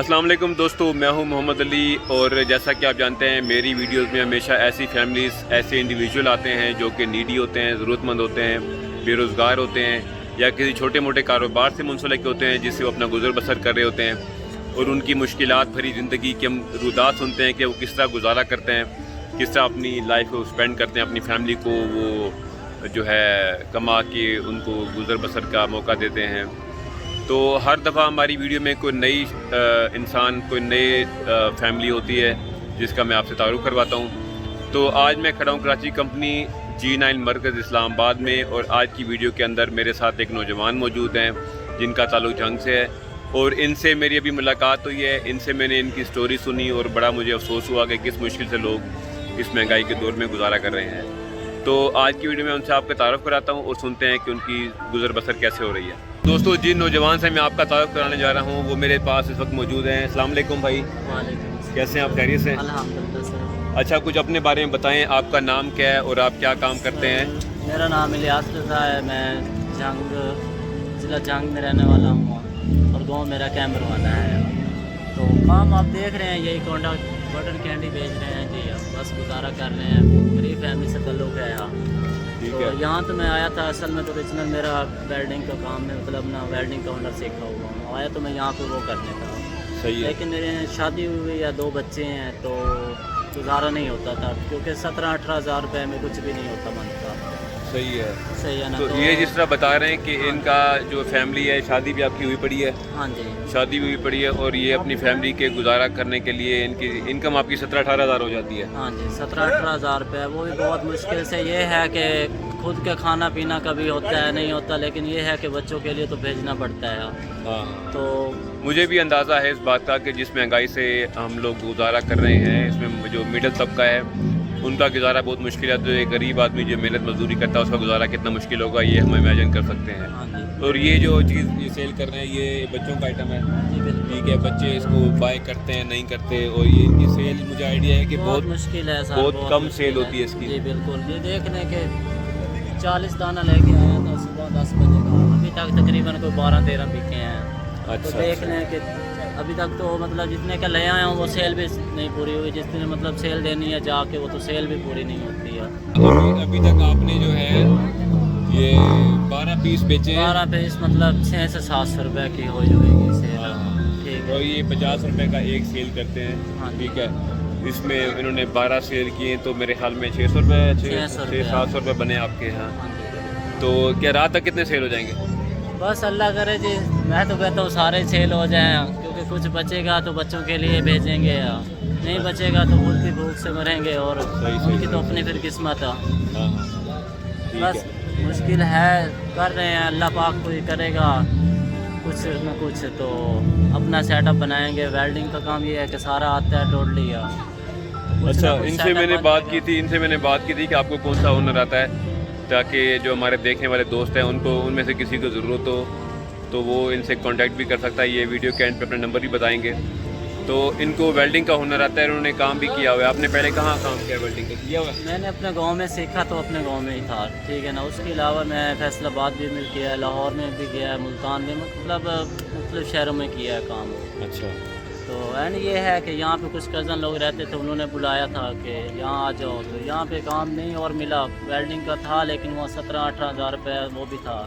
अस्सलाम वालेकुम दोस्तों, मैं हूं मोहम्मद अली। और जैसा कि आप जानते हैं मेरी वीडियोस में हमेशा ऐसी फैमिलीज़, ऐसे इंडिविजुअल आते हैं जो कि नीडी होते हैं, ज़रूरतमंद होते हैं, बेरोज़गार होते हैं या किसी छोटे मोटे कारोबार से मुंसलिक होते हैं जिससे वो अपना गुजर बसर कर रहे होते हैं। और उनकी मुश्किलात भरी ज़िंदगी के हम रुदात सुनते हैं कि वो किस तरह गुजारा करते हैं, किस तरह अपनी लाइफ को स्पेंड करते हैं, अपनी फैमिली को वो जो है कमा के उनको गुजर बसर का मौका देते हैं। तो हर दफ़ा हमारी वीडियो में कोई नई इंसान, कोई नई फैमिली होती है जिसका मैं आपसे तारुफ करवाता हूँ। तो आज मैं खड़ा हूँ कराची कंपनी G9 मरकज़ इस्लामाबाद में, और आज की वीडियो के अंदर मेरे साथ एक नौजवान मौजूद हैं जिनका ताल्लुक़ जंग से है। और इनसे मेरी अभी मुलाकात हुई है, इनसे मैंने इनकी स्टोरी सुनी और बड़ा मुझे अफसोस हुआ कि किस मुश्किल से लोग इस महंगाई के दौर में गुजारा कर रहे हैं। तो आज की वीडियो में उनसे आपका तारुफ कराता हूँ और सुनते हैं कि उनकी गुजर बसर कैसे हो रही है। दोस्तों, जिन नौजवान से मैं आपका तारुफ कराने जा रहा हूँ वो मेरे पास इस वक्त मौजूद हैं। अस्सलाम वालेकुम भाई। वालेकुम। कैसे हैं आप? खैरियत से? अल्हम्दुलिल्लाह सर। अच्छा, कुछ अपने बारे में बताएं, आपका नाम क्या है और आप क्या काम करते हैं? मेरा नाम इलियास रज़ा है। मैं जंग ज़िला जंग में रहने वाला हूँ और गांव मेरा कैमरवाना है। तो काम आप देख रहे हैं, यही कोंडा बटन कैंडी बेच रहे हैं जी। बस गुजारा कर रहे हैं, गरीब फैमिली से ताल्लुक़ है यहाँ। ठीक तो है। यहाँ तो मैं आया था, असल में तो ओरिजिनल मेरा वेल्डिंग का काम है, मतलब ना वेल्डिंग का हुनर सीखा हुआ हूँ। आया तो मैं यहाँ पे वो करने था। सही है। लेकिन मेरे शादी हुई या 2 बच्चे हैं तो गुजारा नहीं होता था, क्योंकि 17-18 हज़ार रुपये में कुछ भी नहीं होता मंथ का। सही है। सही है ना? तो ये जिस तरह बता रहे हैं कि इनका जो फैमिली है, शादी भी आपकी हुई पड़ी है? हाँ जी। शादी भी हुई पड़ी है और ये अपनी फैमिली के गुजारा करने के लिए इनकी इनकम आपकी 17-18 हज़ार हो जाती है? हाँ जी, 17-18 हज़ार रुपये, वो भी बहुत मुश्किल से। ये है कि खुद का खाना पीना कभी होता है, नहीं होता, लेकिन ये है कि बच्चों के लिए तो भेजना पड़ता है। हाँ। तो मुझे भी अंदाज़ा है इस बात का कि जिस महंगाई से हम लोग गुजारा कर रहे हैं, इसमें जो मिडिल तबका है उनका गुजारा बहुत मुश्किल है। तो एक गरीब आदमी जो मेहनत मजदूरी करता है उसका गुजारा कितना मुश्किल होगा ये हम इमेजिन कर सकते हैं। हाँ जी। और ये जो चीज़ ये सेल कर रहे हैं ये बच्चों का आइटम है? जी बिल्कुल। ठीक है। बच्चे इसको बाय करते हैं, नहीं करते, और ये इनकी सेल मुझे आइडिया है कि बहुत मुश्किल है सर, बहुत कम मुश्किल सेल होती है इसकी। जी बिल्कुल। ये देखने के 40 दाना लेके आया था सुबह 10 बजे का, अभी तक तकरीबन कोई 12-13 बिके हैं। अच्छा। तो देख लें कि अभी तक तो मतलब जितने का ले आया हूँ वो सेल भी नहीं पूरी हुई। जितने मतलब सेल देनी है जाके वो तो सेल भी पूरी नहीं होती है। अभी तक आपने जो है ये 12 पीस बेचे हैं? 12 पीस मतलब 600 से 700 रुपये की हो जाएगी सेल। हाँ। ठीक और है। ये 50 रुपए का एक सेल करते हैं? हाँ। ठीक है। इसमें इन्होंने 12 सेल किए तो मेरे ख्याल में 600 रुपये, 600-700 रुपये बने आपके यहाँ। हाँ जी। तो क्या रात तक कितने सेल हो जाएंगे? बस अल्लाह करे जी। मैं तो कहता हूँ सारे सेल हो जाएं, क्योंकि कुछ बचेगा तो बच्चों के लिए भेजेंगे, या नहीं बचेगा तो खुद की भूख से मरेंगे। और सही उनकी तो अपनी फिर किस्मत है। हाँ हाँ। ठीक बस है। मुश्किल है, कर रहे हैं, अल्लाह पाक कोई करेगा कुछ न कुछ तो अपना सेटअप बनाएंगे। वेल्डिंग का काम ये है कि सारा आता है टोटली। अच्छा, इनसे मैंने बात की थी कि आपको कौन सा हुनर आता है, ताकि जो हमारे देखने वाले दोस्त हैं उनको उनमें से किसी को ज़रूरत हो तो वो इनसे कांटेक्ट भी कर सकता है। ये वीडियो के एंड पे अपना नंबर भी बताएंगे। तो इनको वेल्डिंग का हुनर आता है, उन्होंने काम भी किया हुआ है। आपने पहले कहाँ काम किया वेल्डिंग का? किया हुआ है? मैंने अपने गांव में सीखा तो अपने गांव में ही था, ठीक है ना। उसके अलावा मैं फैसलाबाद भी मिल किया है, लाहौर में भी किया है, मुल्तान में, मतलब मुख्तलिफ शहरों में किया है काम। अच्छा। तो एंड ये है कि यहाँ पे कुछ कज़न लोग रहते थे, उन्होंने बुलाया था कि यहाँ आ जाओ। तो यहाँ पे काम नहीं और मिला, वेल्डिंग का था, लेकिन वो 17-18 हज़ार रुपये वो भी था।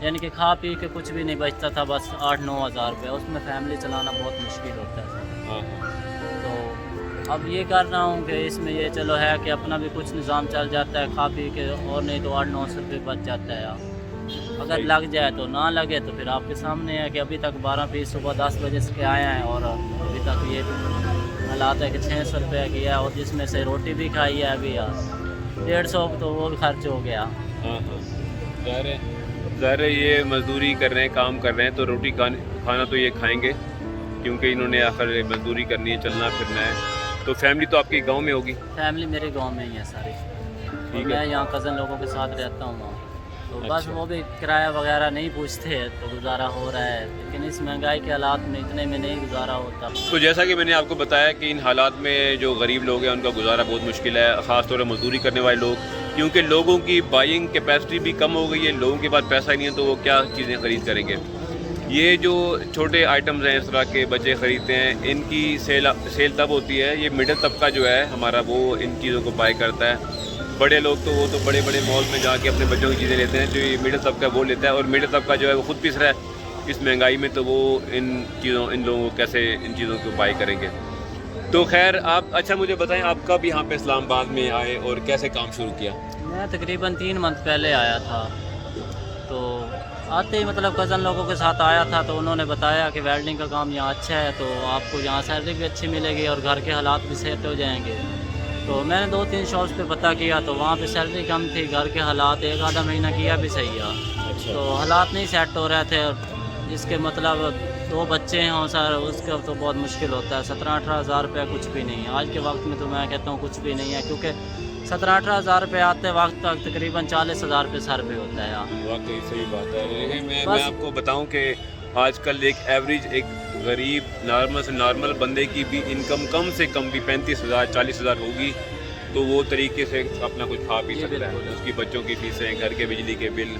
यानी कि खा पी के कुछ भी नहीं बचता था, बस 8-9 हज़ार रुपये। उसमें फैमिली चलाना बहुत मुश्किल होता है सर। हाँ। तो अब ये कर रहा हूँ कि इसमें ये चलो है कि अपना भी कुछ निज़ाम चल जाता है खा पी के, और नहीं तो 800-900 रुपये बच जाता है। अगर लग जाए तो, ना लगे तो फिर आपके सामने है कि अभी तक 12 पीस सुबह 10 बजे से आए हैं और अभी तक ये हालात है कि 600 रुपये किया, और जिसमें से रोटी भी खाई है अभी 150 तो वो भी खर्च हो गया। हाँ हाँ। ज़ाहिर है ये मजदूरी कर रहे हैं, काम कर रहे हैं, तो रोटी खाना तो ये खाएंगे, क्योंकि इन्होंने आखिर मजदूरी करनी है, चलना फिरना है। तो फैमिली तो आपके गांव में होगी? फैमिली मेरे गांव में ही है सारी। ठीक है। मैं यहाँ कज़न लोगों के साथ रहता हूँ। तो बस अच्छा। वो भी किराया वगैरह नहीं पूछते तो गुजारा हो रहा है, लेकिन इस महंगाई के हालात में इतने में नहीं गुजारा होता। तो जैसा कि मैंने आपको बताया कि इन हालात में जो गरीब लोग हैं उनका गुजारा बहुत मुश्किल है, ख़ास तौर पर मजदूरी करने वाले लोग, क्योंकि लोगों की बाइंग कैपेसिटी भी कम हो गई है। लोगों के पास पैसा ही नहीं है तो वो क्या चीज़ें ख़रीद करेंगे। ये जो छोटे आइटम्स हैं इस तरह के बच्चे ख़रीदते हैं, इनकी सेल तब होती है, ये मिडिल तबका जो है हमारा वो इन चीज़ों को बाय करता है। बड़े लोग तो वो तो बड़े बड़े मॉल में जाके अपने बच्चों की चीज़ें लेते हैं, जो ये मिडिल तबका वो लेता है, और मिडिल तबका जो है वो खुद पिस रहा है इस महंगाई में, तो वो इन लोगों को कैसे इन चीज़ों को बाय करेंगे। तो खैर आप अच्छा मुझे बताएं, आप कब यहाँ पे इस्लामाबाद में आए और कैसे काम शुरू किया? मैं तकरीबन 3 मंथ पहले आया था। तो आते ही मतलब कज़न लोगों के साथ आया था, तो उन्होंने बताया कि वेल्डिंग का काम यहाँ अच्छा है, तो आपको यहाँ सैलरी भी अच्छी मिलेगी और घर के हालात भी सेट हो जाएंगे। तो मैंने 2-3 शॉप्स पे पता किया, तो वहाँ पे सैलरी कम थी, घर के हालात एक आधा महीना किया भी सही है। अच्छा। तो हालात नहीं सेट हो रहे थे, जिसके मतलब 2 बच्चे हैं सर, उसका तो बहुत मुश्किल होता है। 17-18 हज़ार रुपया कुछ भी नहीं है आज के वक्त में, तो मैं कहता हूँ कुछ भी नहीं है, क्योंकि 17-18 हज़ार रुपये आते वक्त तक तकरीबन 40 हज़ार रुपये सर पे होता है यार। वाकई सही बात है। लेकिन मैं आपको बताऊं कि आजकल एक एवरेज एक गरीब नॉर्मल से नॉर्मल बंदे की भी इनकम कम से कम भी 35,000 40,000 होगी, तो वो तरीके से अपना कुछ खा पी सकता है। उसकी बच्चों की फीसें, घर के बिजली के बिल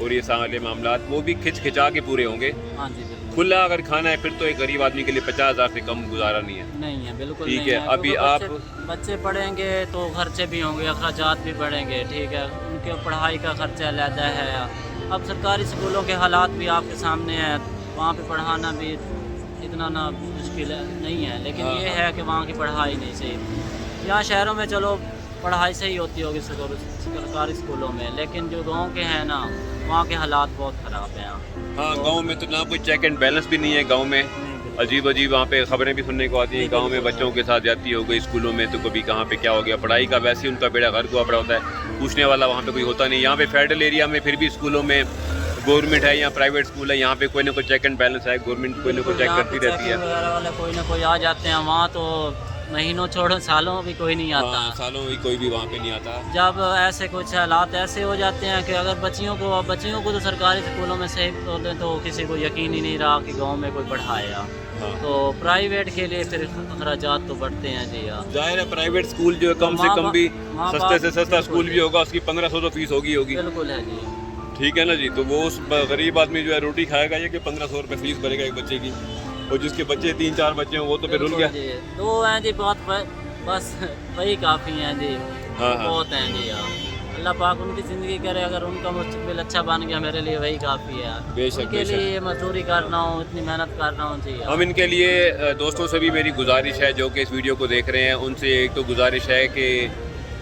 और ये सारे मामलात वो भी खिंचा के पूरे होंगे। हाँ जी बिल्कुल। खुला अगर खाना है फिर तो एक गरीब आदमी के लिए 50,000 से कम गुजारा नहीं है। नहीं है बिल्कुल ठीक नहीं है। अभी आप बच्चे पढ़ेंगे तो खर्चे भी होंगे, अखराजात भी बढ़ेंगे, ठीक है, उनके पढ़ाई का खर्चा अलहदा है। अब सरकारी स्कूलों के हालात भी आपके सामने हैं, वहाँ पे पढ़ाना भी इतना ना मुश्किल नहीं है, लेकिन ये है कि वहाँ की पढ़ाई नहीं सही। यहाँ शहरों में चलो पढ़ाई सही होती होगी सरकारी स्कूलों में, लेकिन जो गांव के हैं ना, वहाँ के हालात बहुत ख़राब हैं। हाँ, गांव में तो ना कोई चेक एंड बैलेंस भी नहीं है। गांव में अजीब अजीब वहाँ पे खबरें भी सुनने को आती हैं। गांव में बच्चों के साथ जाती हो गई स्कूलों में, तो कभी कहाँ पे क्या हो गया, पढ़ाई का वैसे ही उनका बेड़ा गर्क हुआ पड़ा होता है, पूछने वाला वहाँ पे कोई होता नहीं। यहाँ पे फेडरल एरिया में फिर भी स्कूलों में गवर्नमेंट है या प्राइवेट स्कूल है, यहाँ पे कोई ना कोई चेक एंड बैलेंस है, गवर्नमेंट कोई ना कोई चेक करती रहती है। वाले कोई ना कोई आ जाते हैं, वहाँ तो महीनों छोड़ो सालों भी कोई नहीं आता। हाँ, सालों भी कोई भी वहाँ पे नहीं आता। जब ऐसे कुछ हालात ऐसे हो जाते हैं कि अगर बच्चियों को तो सरकारी स्कूलों में सही बोले तो किसी को यकीन ही नहीं रहा कि गांव में कोई पढ़ाएगा। हाँ। तो प्राइवेट के लिए फिर अखराजात तो बढ़ते हैं जी यार। जाहिर है प्राइवेट स्कूल जो है कम से कम भी सस्ते से सस्ता स्कूल भी होगा, उसकी 1500 तो फीस होगी। बिल्कुल है जी। ठीक है ना जी। तो वो उस गरीब आदमी जो है रोटी खाएगा ये कि 1500 रुपये फीस भरेगा एक बच्चे की, और जिसके बच्चे 3-4 बच्चे हैं वो तो फिर रुल गया। 2 हैं जी, बहुत बस वही काफ़ी हैं जी। हाँ। बहुत हैं जी यार, अल्लाह पाक उनकी ज़िंदगी करे, अगर उनका मुस्तकबिल अच्छा बन गया मेरे लिए वही काफ़ी है। बेशक उनके लिए मजदूरी कर रहा हूँ, इतनी मेहनत कर रहा हूँ जी। हम इनके लिए दोस्तों से भी मेरी गुजारिश है जो कि इस वीडियो को देख रहे हैं, उनसे एक तो गुजारिश है कि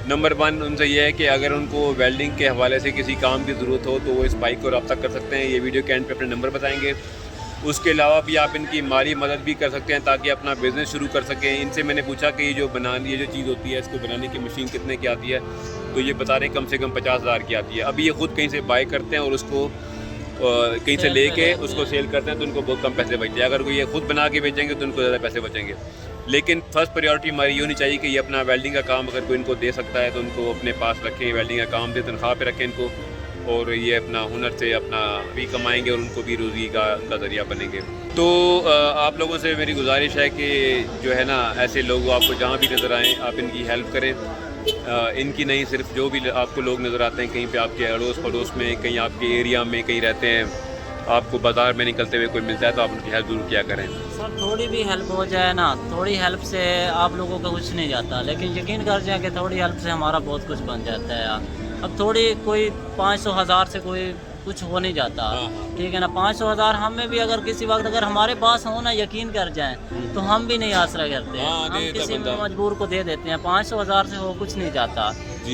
नंबर 1 उनसे ये है कि अगर उनको वेल्डिंग के हवाले से किसी काम की ज़रूरत हो तो वो इस बाइक को रब्ता कर सकते हैं। ये वीडियो के एंड पे अपने नंबर बताएंगे। उसके अलावा भी आप इनकी माली मदद भी कर सकते हैं ताकि अपना बिज़नेस शुरू कर सकें। इनसे मैंने पूछा कि ये जो चीज़ होती है इसको बनाने की मशीन कितने की आती है, तो ये बता रहे कम से कम 50,000 की आती है। अभी ये खुद कहीं से बाय करते हैं और उसको कहीं से लेके उसको सेल करते हैं, तो उनको बहुत कम पैसे बचते हैं। अगर कोई ये खुद बना के बेचेंगे तो उनको ज़्यादा पैसे बचेंगे। लेकिन फर्स्ट प्रायोरिटी हमारी ये होनी चाहिए कि ये अपना वेल्डिंग का काम अगर कोई इनको दे सकता है तो उनको अपने पास रखें, वेल्डिंग का काम दे, तनख्वाह पे रखें इनको, और ये अपना हुनर से अपना भी कमाएंगे और उनको भी रोज़ी का उनका ज़रिया बनेंगे। तो आप लोगों से मेरी गुजारिश है कि जो है ना ऐसे लोग आपको जहाँ भी नज़र आएँ आप इनकी हेल्प करें। इनकी नहीं, सिर्फ जो भी आपको लोग नज़र आते हैं कहीं पे आपके अड़ोस पड़ोस में, कहीं आपके एरिया में कहीं रहते हैं, आपको बाज़ार में निकलते हुए कोई मिलता है तो आप उनकी हेल्प ज़रूर किया करें। सर थोड़ी भी हेल्प हो जाए ना, थोड़ी हेल्प से आप लोगों का कुछ नहीं जाता, लेकिन यकीन कर जाए कि थोड़ी हेल्प से हमारा बहुत कुछ बन जाता है यार। अब थोड़ी कोई 500,000 से कोई कुछ हो नहीं जाता, ठीक है ना। 500,000 हमें भी अगर किसी वक्त अगर हमारे पास हो ना, यकीन कर जाएं तो हम भी नहीं आसरा करते हैं, हम किसी मजबूर को दे देते हैं। 500,000 से हो कुछ नहीं जाता,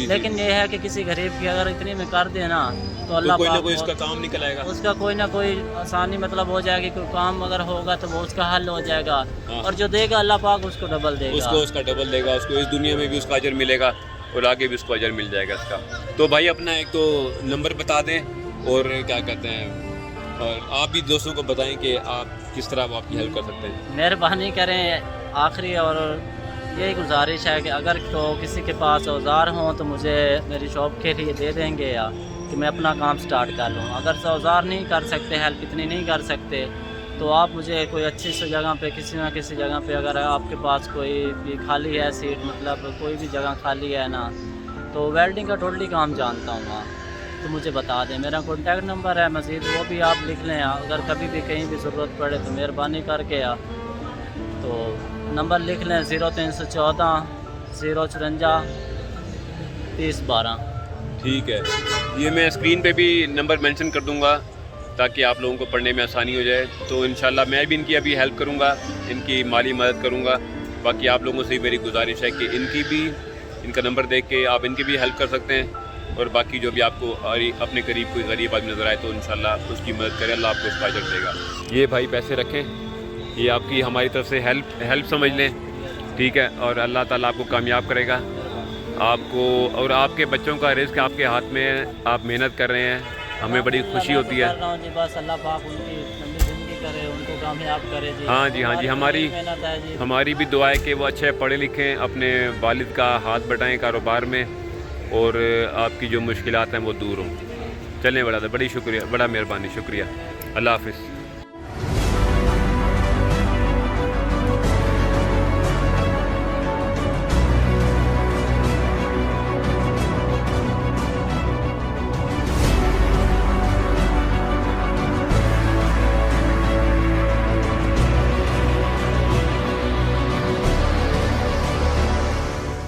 लेकिन ये है कि किसी गरीब की अगर इतनी में कर दे ना तो अल्लाह कोई ना कोई उसका काम निकल आएगा, उसका कोई ना कोई आसानी मतलब हो जाएगी। कोई काम अगर होगा तो वो उसका हल हो जाएगा, और जो देगा अल्लाह पाक उसको डबल देगा, उसका डबल देगा, उसको इस दुनिया में भी उसका अजर मिलेगा और आगे भी उसको अजर मिल जाएगा इसका। तो भाई अपना एक तो नंबर बता दें और क्या कहते हैं, और आप भी दोस्तों को बताएं कि आप किस तरह आपकी हेल्प कर सकते हैं। मेहरबानी करें आखिरी, और यही गुजारिश है कि अगर तो किसी के पास औजार हों तो मुझे मेरी शॉप के लिए दे देंगे, या कि मैं अपना काम स्टार्ट कर लूँ। अगर औजार नहीं कर सकते, हेल्प इतनी नहीं कर सकते, तो आप मुझे कोई अच्छी सी जगह पे, किसी ना किसी जगह पे अगर आपके पास कोई भी खाली है सीट, मतलब कोई भी जगह खाली है ना, तो वेल्डिंग का टोटली काम जानता हूँ मैं, तो मुझे बता दें। मेरा कॉन्टैक्ट नंबर है मज़ीद, वो भी आप लिख लें। अगर कभी भी कहीं भी ज़रूरत पड़े तो मेहरबानी करके तो नंबर लिख लें 0314 054 3012। ठीक है, ये मैं स्क्रीन पे भी नंबर मेंशन कर दूंगा ताकि आप लोगों को पढ़ने में आसानी हो जाए। तो इंशाल्लाह मैं भी इनकी अभी हेल्प करूंगा, इनकी माली मदद करूंगा। बाकी आप लोगों से मेरी गुजारिश है कि इनकी भी, इनका नंबर देख के आप इनकी भी हेल्प कर सकते हैं। और बाकी जो भी आपको अपने करीब कोई गरीब आदमी नज़र आए तो इंशाल्लाह उसकी मदद करें, अल्लाह आपको उसका अजर देगा। ये भाई पैसे रखें, ये आपकी हमारी तरफ से हेल्प समझ लें, ठीक है। और अल्लाह ताला आपको कामयाब करेगा, आपको और आपके बच्चों का रिस्क आपके हाथ में है, आप मेहनत कर रहे हैं, हमें बड़ी खुशी होती है। जी बस अल्लाह पाक उनकी लंबी ज़िंदगी करे, उनको कामयाब करे जी। हाँ जी, हाँ जी, हमारी भी दुआ है कि वो अच्छे पढ़े लिखें, अपने वालिद का हाथ बटाएं कारोबार में, और आपकी जो मुश्किलात हैं वो दूर हों। चलें, बड़ी शुक्रिया, बड़ा मेहरबानी, शुक्रिया, अल्लाह हाफिज़।